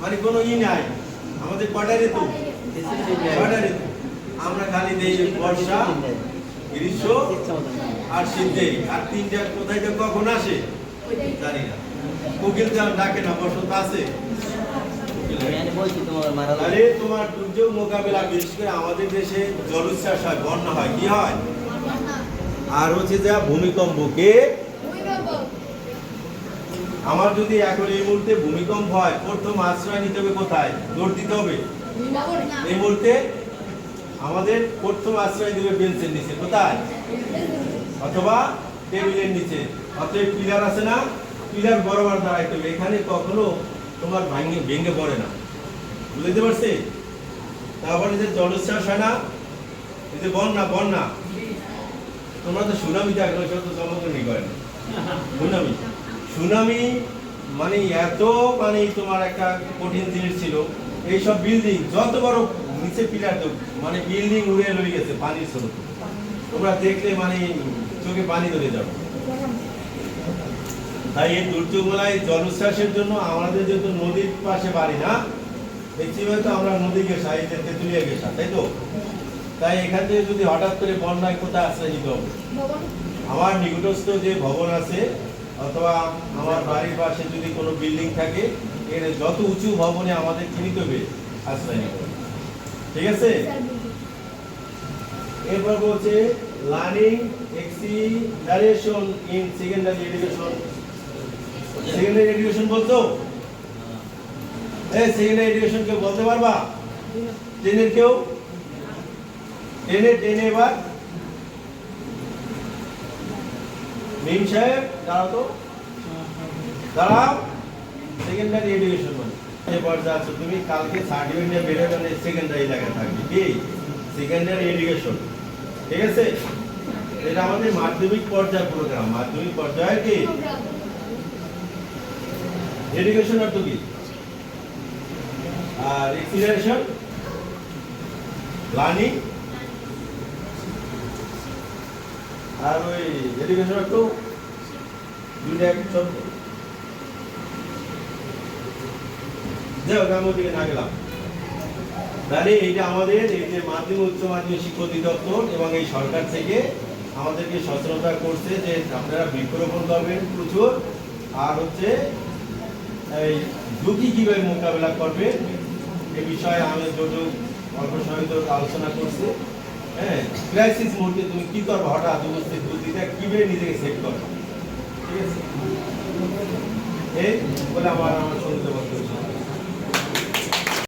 মানে কোনো নাই আমাদের কয়টা ঋতু? কয়টা ঋতু? আমরা খালি দেই বর্ষা, গ্রীষ্ম আর শীত দেই। আর তিনটা কোথায় যে কখন আসে জানি না। কোকিল যা ডাকে না, বসন্ত আছে। তাহলে তোমার দুর্যোগ মোকাবেলা, বিশেষ করে আমাদের দেশে জলোচ্ছ্বাস হয়, বন্যা হয়, কি হয়? আর হচ্ছে যা ভূমিকম্পকে, আমার যদি এখন এই মুহূর্তে ভূমিকম্প হয়, প্রথম আশ্রয় নিতে হবে কোথায়? দৌড় দিতে হবে। এই মুহূর্তে আমাদের প্রথম আশ্রয় দিবে বেঞ্চের নিচে, কোথায়? অথবা টেবিলের নিচে। অতএব পিলার আছে না, পিলার বরাবর দাঁড়াইতে হবে। এখানে কখনো তোমার ভেঙে পড়ে না, বুঝতে পারছি? তারপরে যে জলোচ্ছ্বাস হয় না, এই যে বন্যা, বন্যা তোমরা তো সুনামি দেখো, সব তো জন্মগ্রহণই করে না। সুনামি, সুনামি মানে এত মানে তোমার একটা কঠিন জিনিস ছিল। এইসব বিল্ডিং যত বড় নিচে পিলার তো মানে বিল্ডিং উড়ে রয়ে গেছে পানির স্রোতে, তোমরা দেখলে মানে চোখে পানি ধরে যাবে। তাই এই দুর্যোগবেলায় জলোচ্ছ্বাসের জন্য আমাদের যেহেতু নদীর পাশে বাড়ি না, দেখছি হয়তো আমরা নদী গেছা, এই যে তেঁতুলিয়া গেছা, তাই তো? তাই এখান থেকে যদি হঠাৎ করে বন্যায় কোথায় আশ্রয় নিতে হবে? আমার নিকটস্থ যে ভবন আছে অথবা আমার বাড়ির পাশে যদি কোনো বিল্ডিং থাকে, এর যত উঁচু ভবনে আমাদের নিতে হবে আশ্রয় নিতে হবে। ঠিক আছে? এরপর বলছে learning acceleration in secondary education. Secondary education বলতো? এই সেকেন্ডারি এডুকেশন কেউ বলতে পারবা? টেনের কেউ? টেনে এবার মিম সাহেব দাঁড়াও তো, দাঁড়াও। সেকেন্ডারি এডুকেশন মানে যে পর্যায়ে আছো তুমি, কালকে সার্টিফিকেট নিয়ে বের হয়ে সেকেন্ডারি লেখা থাকবে কি? Secondary education. ঠিক আছে? এটা আমাদের মাধ্যমিক পর্যায়ের প্রোগ্রাম। মাধ্যমিক পর্যায়ের কি এডুকেশন অর্থ কি? আর এক্সিলারেশন লার্নিং, আর ওই এডুকেশন অর্থ দুইটা এক শব্দ। দেখো গ্রামের দিকে না গেলাম। তাহলে এইটা আমাদের এই যে মাধ্যমিক উচ্চ মাধ্যমিক শিক্ষা অধিদপ্তর এবং এই সরকার থেকে আমাদেরকে সচেতনতা করছে যে আপনারা বৃক্ষরোপণ করবেন প্রচুর, আর হচ্ছে এই ঝুঁকি কিভাবে মোকাবেলা করবে এ বিষয়ে আমি যতটুকু অল্প সময় আলোচনা করছি। হ্যাঁ, ক্রাইসিস মুহূর্তে তুমি কি করবে, হঠাৎ উপস্থিত বুদ্ধিটা কিভাবে নিজেকে সেট করবে। ঠিক আছে? এই বলে আমার সঙ্গীত বক্তব্য